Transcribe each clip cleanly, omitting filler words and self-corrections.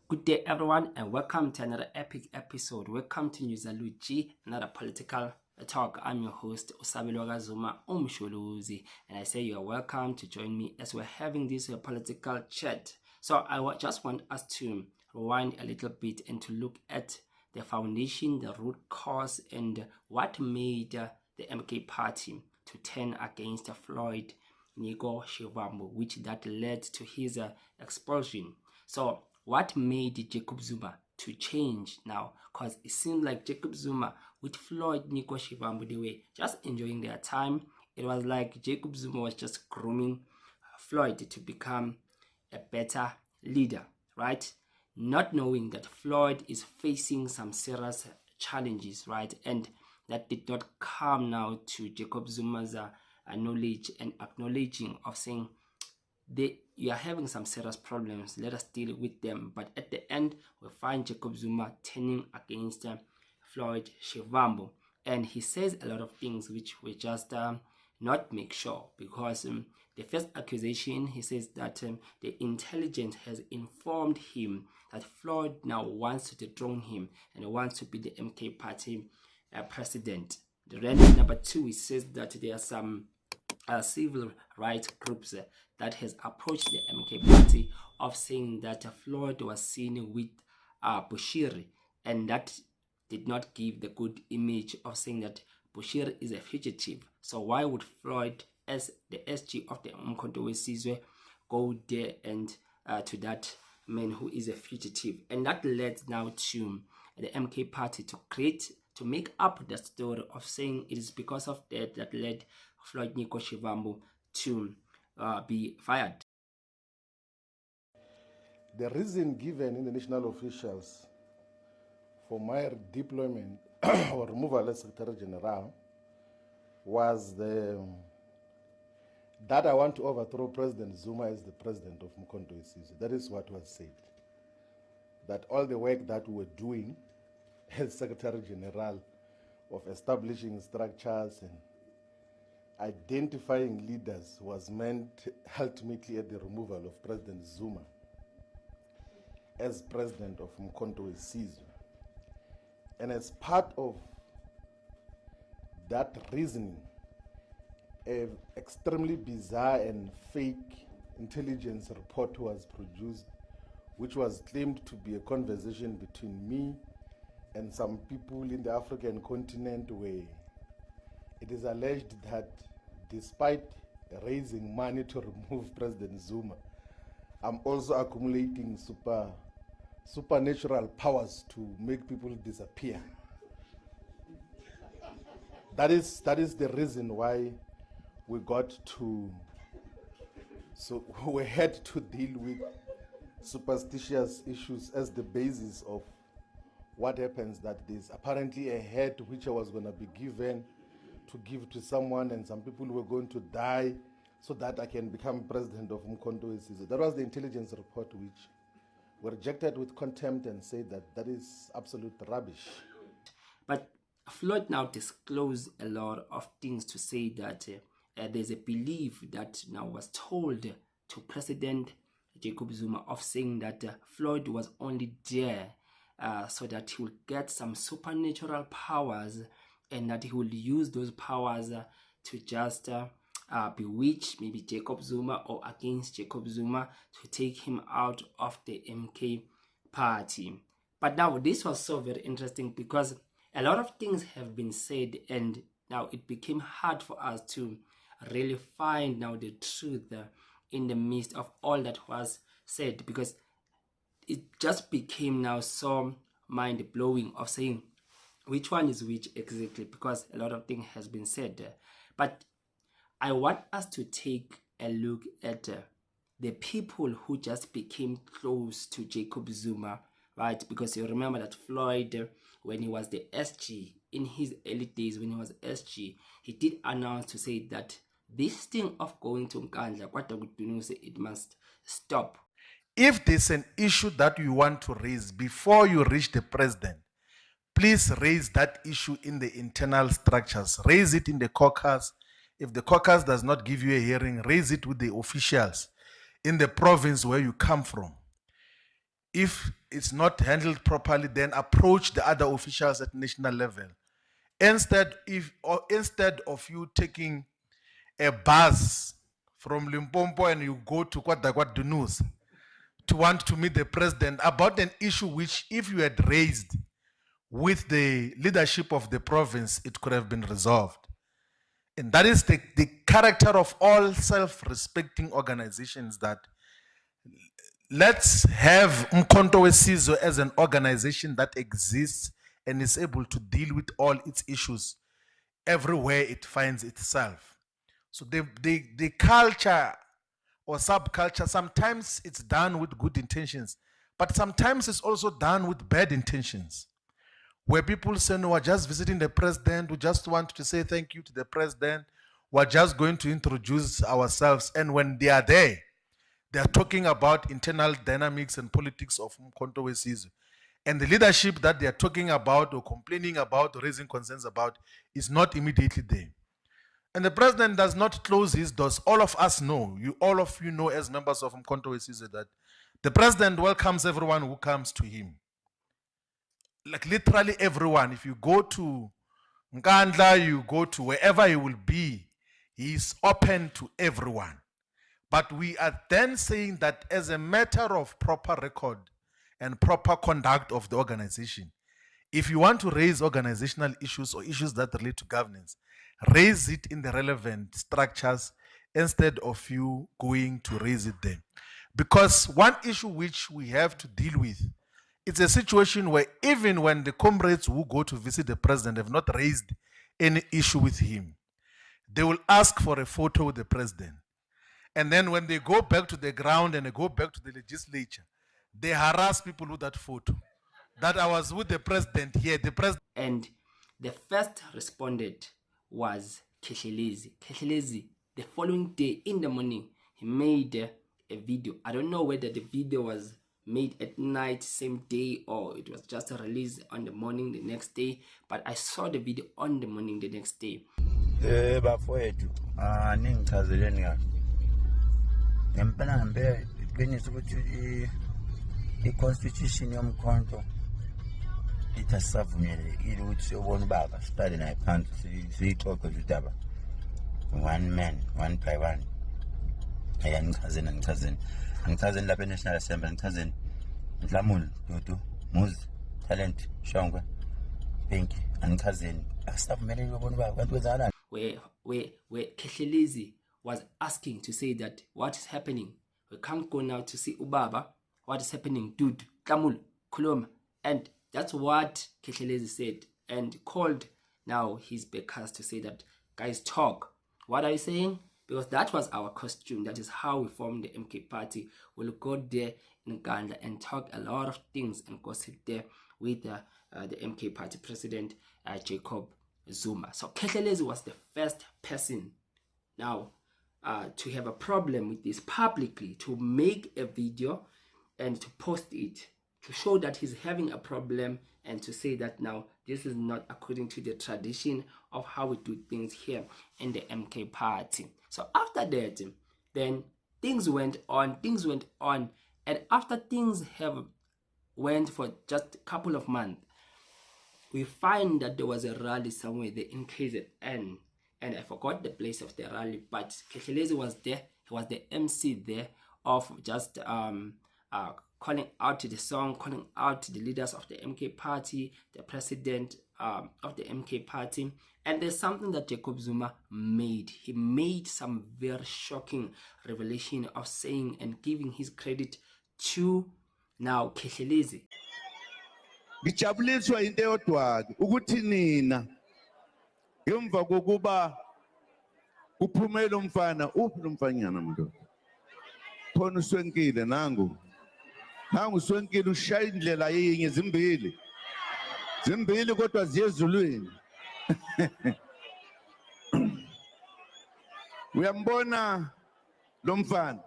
Good day everyone and welcome to another epic episode. Welcome to Newsaluji, another political talk. I'm your host Usabelo Gazuma Umshuluzi, and I say you are welcome to join me as we're having this political chat. So I just want us to rewind a little bit and to look at the foundation, the root cause, and what made the MK party to turn against Floyd Nego Shivambu, which that led to his expulsion. So what made Jacob Zuma to change now? Because it seemed like Jacob Zuma with Floyd Nego Shivambu, they were just enjoying their time. It was like Jacob Zuma was just grooming Floyd to become a better leader, right? Not knowing that Floyd is facing some serious challenges, right? And that did not come now to Jacob Zuma's knowledge and acknowledging of saying, you are having some serious problems, let us deal with them. But at the end, we find Jacob Zuma turning against Floyd Shivambu, and he says a lot of things which we just not make sure, because the first accusation, he says that the intelligence has informed him that Floyd now wants to dethrone him and wants to be the MK party president. Then number two, he says that there are some civil rights groups that has approached the MK party of saying that Floyd was seen with Bushiri, and that did not give the good image of saying that Bushiri is a fugitive. So why would Floyd, as the SG of the Umkhonto weSizwe, go there and to that man who is a fugitive? And that led now to the MK party to make up the story of saying it is because of that led Floyd Nego Shivambu to be fired. The reason given in the national officials for my deployment or removal as Secretary General was that I want to overthrow President Zuma as the president of Umkhonto weSizwe. That is what was said. That all the work that we were doing as Secretary General of establishing structures and identifying leaders was meant ultimately at the removal of President Zuma as president of Umkhonto weSizwe. And as part of that reasoning, an extremely bizarre and fake intelligence report was produced, which was claimed to be a conversation between me and some people in the African continent, where it is alleged that despite raising money to remove President Zuma, I'm also accumulating supernatural powers to make people disappear. That is the reason why we got to, so we had to deal with superstitious issues as the basis of what happens, that there's apparently a head which I was going to be given to give to someone, and some people were going to die so that I can become president of Umkhonto weSizwe. That was the intelligence report, which were rejected with contempt and said that that is absolute rubbish. But Floyd now disclosed a lot of things to say that there's a belief that now was told to President Jacob Zuma of saying that Floyd was only there so that he would get some supernatural powers, and that he will use those powers to just bewitch maybe Jacob Zuma or against Jacob Zuma to take him out of the MK party. But now this was so very interesting because a lot of things have been said, and now it became hard for us to really find now the truth in the midst of all that was said, because it just became now so mind-blowing of saying which one is which exactly, because a lot of things has been said. But I want us to take a look at the people who just became close to Jacob Zuma, right? Because you remember that Floyd, when he was the SG, in his early days when he was SG, he did announce to say that this thing of going to Nkandla, it must stop. If there's an issue that you want to raise before you reach the president, please raise that issue in the internal structures. Raise it in the caucus. If the caucus does not give you a hearing, raise it with the officials in the province where you come from. If it's not handled properly, then approach the other officials at national level. Instead of you taking a bus from Limpopo and you go to Kwadakwat Dunus to want to meet the president about an issue which, if you had raised with the leadership of the province, it could have been resolved. And that is the character of all self-respecting organizations, that let's have Umkhonto weSizwe as an organization that exists and is able to deal with all its issues everywhere it finds itself. So the culture or subculture, sometimes it's done with good intentions, but sometimes it's also done with bad intentions, where people say, no, we're just visiting the president, we just want to say thank you to the president, we're just going to introduce ourselves. And when they are there, they are talking about internal dynamics and politics of Umkhonto weSizwe. And the leadership that they are talking about or complaining about or raising concerns about is not immediately there. And the president does not close his doors. All of us know, all of you know as members of Umkhonto weSizwe, that the president welcomes everyone who comes to him. Like literally everyone. If you go to Nkandla, you go to wherever he will be, he is open to everyone. But we are then saying that as a matter of proper record and proper conduct of the organization, if you want to raise organizational issues or issues that relate to governance, raise it in the relevant structures instead of you going to raise it there. Because one issue which we have to deal with, it's a situation where even when the comrades who go to visit the president have not raised any issue with him, they will ask for a photo with the president. And then when they go back to the ground and they go back to the legislature, they harass people with that photo. That I was with the president here, the president. And the first respondent was Keshelezi. Keshelezi, the following day in the morning, he made a video. I don't know whether the video was made at night, same day, or it was just released on the morning the next day, but I saw the video on the morning the next day. I-constitution yomkhonto ithasavumele ukuthi ubone ubaba siqale naye phansi siyixoxe udaba one man one by one. Angichazeni lapha eNational Assembly, angichazeni Dlamini, Dudu, Muzi, Talent, Shongwe, Pinky, angichazeni akusavumeleki ubone ubaba kanti kwenzakalani. Where Keshelezi was asking to say that what is happening, we can't go now to see Ubaba, what is happening, dude, Kamul, Kuloma. And that's what Keshelezi said, and called now his backers to say that, guys, talk. What are you saying? Because that was our costume. That is how we formed the MK party. We'll go there in Nkandla and talk a lot of things and gossip there with the MK party president, Jacob Zuma. So Keshelezi was the first person now to have a problem with this publicly, to make a video and to post it, to show that he's having a problem and to say that now this is not according to the tradition of how we do things here in the MK party. So after that, then things went on, and after things have went for just a couple of months, we find that there was a rally somewhere there in KZN, and I forgot the place of the rally, but Khethelezi was there. He was the MC there of just calling out to the song, calling out to the leaders of the MK party, the president of the MK party. And there's something that Jacob Zuma made. He made some very shocking revelation of saying and giving his credit to now Khethelezi. Ngijabuliswa into yodwa ukuthi nina ngemva kokuba kuphumela umfana uphi lomfanyana mntu khona uswenkile nangu uswenkile ushaya indlela yinye zimbili kodwa ziyezulwini uyambona lo mfana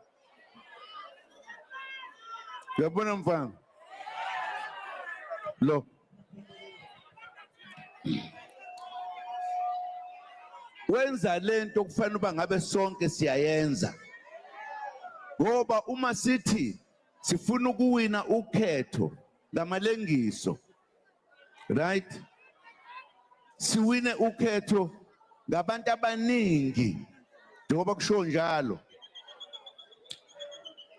uyabona mfana lo wenza lento kufanele uba ngabe sonke siyayenza ngoba uma sithi sifuna ukuwina ukhetho ngamalengiso, right? Siwine ukhetho ngabantu abaningi njengoba kusho njalo.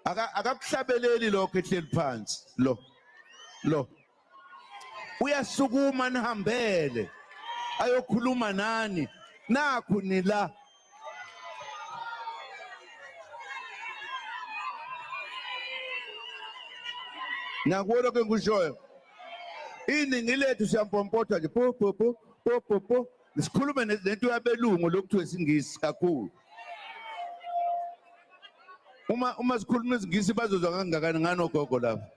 Akakuhlabeleli lokho ehleli phansi lo uyasukuma nihambele ayokhuluma nani nakhu nila nakubona ke ngishoyo iningi lethu siyampompotha nje po sikhulume nento yabelungu lokuthiwa isingisi kakhulu. Uma sikhuluma isingisi bazozwa kangakani nganogogo lapha.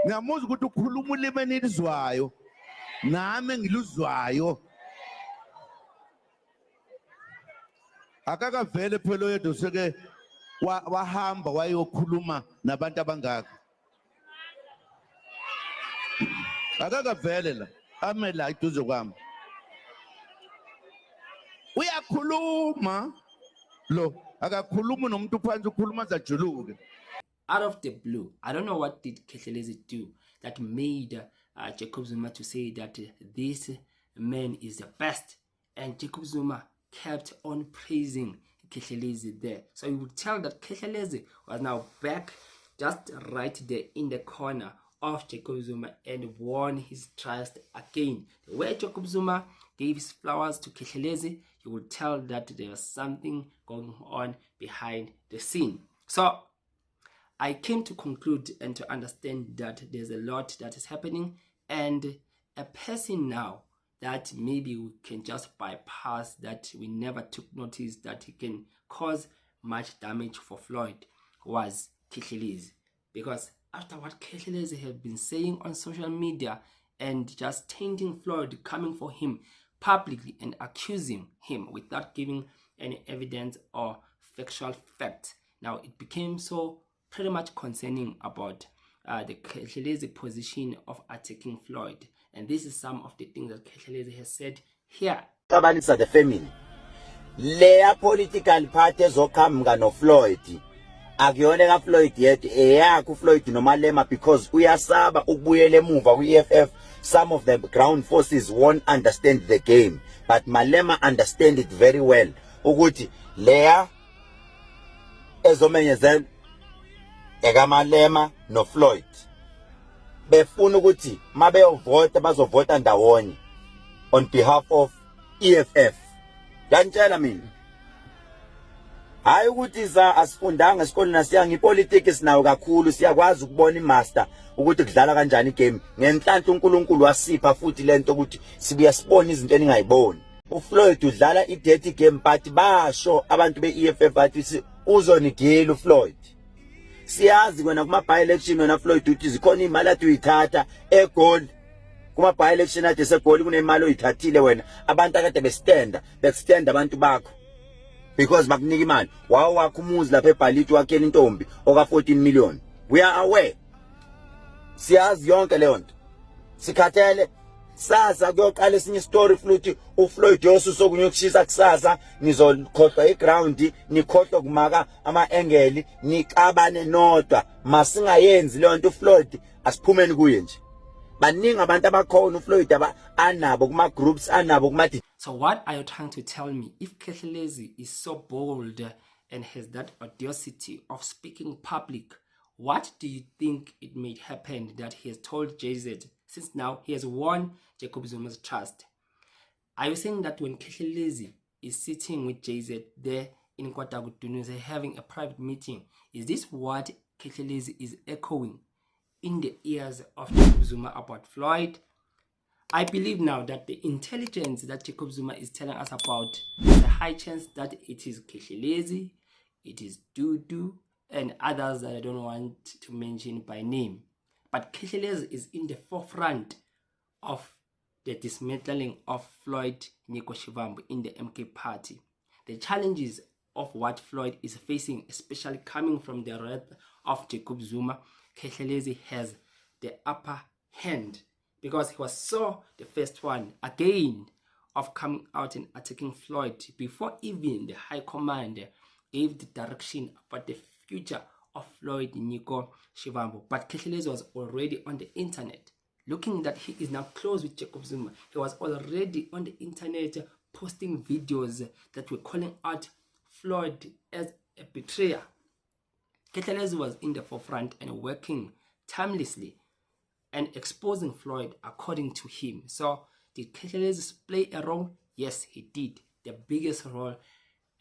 Ngiyamuza ukuthi ukhuluma ulimi enilizwayo nami ngiluzwayo. Akakavele phela yedwa seke wahamba wayokhuluma nabantu abangaka. Akakavele la ame la iduze kwami. Uyakhuluma lo akakhuluma nomuntu phansi ukhuluma zajuluke. Out of the blue, I don't know what did Khethelezi do that made Jacob Zuma to say that this man is the best, and Jacob Zuma kept on praising Khethelezi there. So you would tell that Khethelezi was now back just right there in the corner of Jacob Zuma and won his trust again. The way Jacob Zuma gave his flowers to Khethelezi, you would tell that there was something going on behind the scene. So I came to conclude and to understand that there's a lot that is happening, and a person now that maybe we can just bypass, that we never took notice that he can cause much damage for Floyd, was Khethelezi. Because after what Khethelezi had been saying on social media and just tainting Floyd, coming for him publicly and accusing him without giving any evidence or factual fact, now it became so pretty much concerning about the Khethelezi position of attacking Floyd. And this is some of the things that Khethelezi has said here. Tabalisa the family. Leya political party ezokhamba no Floyd. Akuyona ka Floyd yet eyakho Floyd no Malema, because uyasaba ukubuyela emuva ku-EFF. Some of the ground forces won't understand the game, but Malema understand it very well. Ukuthi leya ezomenyezela eka Malema no Floyd befuna ukuthi mabeyovota bazovota ndawonye on behalf of EFF. Yantshela mina hayi ukuthi asifundanga esikoleni nasiya ipolitics sinayo kakhulu, siyakwazi ukubona imaster ukuthi kudlala kanjani igame. Ngenhlanhla uNkulunkulu wasipha futhi lento ukuthi sibuya sibone izinto eningayiboni. uFloyd udlala i-dirty game, but basho abantu be-EFF bathi uzonigila uFloyd. Siyazi kwena kuma by-election wena Floyd uthi zikhona imali athi uyithatha eGold. Kuma by-election athi seGold kunemali oyithathile wena, abantu akade bestand abantu bakho because bakunika imali. Wawo wakho umuzi lapha eBhaliti wakhela intombi oka 14 million. We are aware. Siyazi yonke leyo nto. Sikhathele sasa kuyoqala esinye story futhi uFloyd yosuso kunyokushisa kusasa, nizokhohlwa iground, nikhohlwa kumaka ama-engeli, nikabane nodwa. Masingayenzi leyo nto uFloyd asiphumeni kuye nje. baningi abantu abakhona uFloyd anabo kuma groups anabo kuma. So what are you trying to tell me? If Khethelezi is so bold and has that audacity of speaking public, what do you think it may happen that he has told JZ, since now he has won Jacob Zuma's trust? Are you saying that when Khethelezi is sitting with JZ there in KwaDakudunuze having a private meeting, is this what Khethelezi is echoing in the ears of Jacob Zuma about Floyd? I believe now that the intelligence that Jacob Zuma is telling us about, the high chance that it is Khethelezi, it is Dudu, and others that I don't want to mention by name. But Khethelezi is in the forefront of the dismantling of Floyd Nyiko Shivambu in the MK party. The challenges of what Floyd is facing, especially coming from the wrath of Jacob Zuma, Khethelezi has the upper hand, because he was the first one again of coming out and attacking Floyd before even the high command gave the direction about the future of Floyd Nyiko Shivambu. But Khethelezi was already on the internet, looking that he is now close with Jacob Zuma. He was already on the internet posting videos that were calling out Floyd as a betrayer. Khethelezi was in the forefront and working timelessly and exposing Floyd according to him. So did Khethelezi play a role? Yes, he did. The biggest role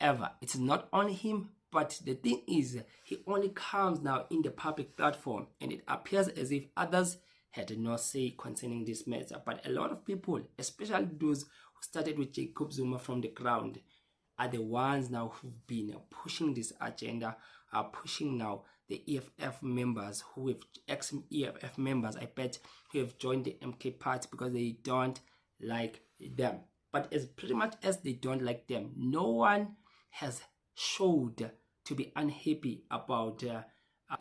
ever. It's not only him, but the thing is, he only comes now in the public platform, and it appears as if others had no say concerning this matter. But a lot of people, especially those who started with Jacob Zuma from the ground, are the ones now who've been pushing this agenda, are pushing now the EFF members, who have ex-EFF members, I bet, who have joined the MK party because they don't like them. But as pretty much as they don't like them, no one has showed to be unhappy about Dali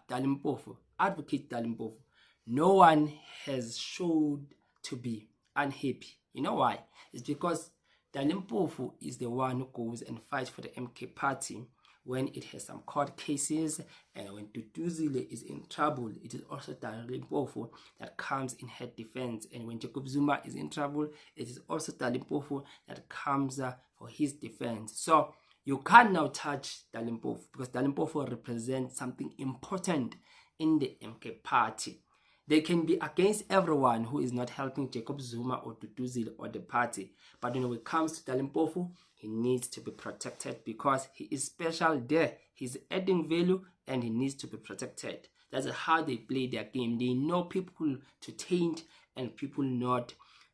Mpofu, Advocate Dali Mpofu. No one has showed to be unhappy. You know why? It's because Dali Mpofu is the one who goes and fights for the MK party when it has some court cases, and when Duduzile is in trouble, it is also Dali Mpofu that comes in her defense. And when Jacob Zuma is in trouble, it is also Dali Mpofu that comes for his defense. So you can't now touch Dali Mpofu, because Dali Mpofu represents something important in the MK party. They can be against everyone who is not helping Jacob Zuma or Duduzile or the party. But when it comes to Dali Mpofu, he needs to be protected because he is special there. He's adding value and he needs to be protected. That's how they play their game. They know people to taint and people not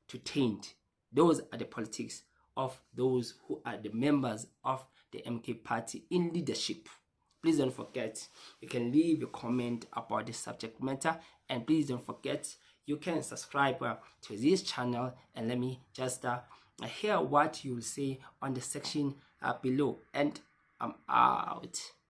to taint. Those are the politics of those who are the members of the MK party in leadership. Please don't forget, you can leave a comment about this subject matter, and please don't forget, you can subscribe to this channel, and let me just hear what you'll say on the section below, and I'm out.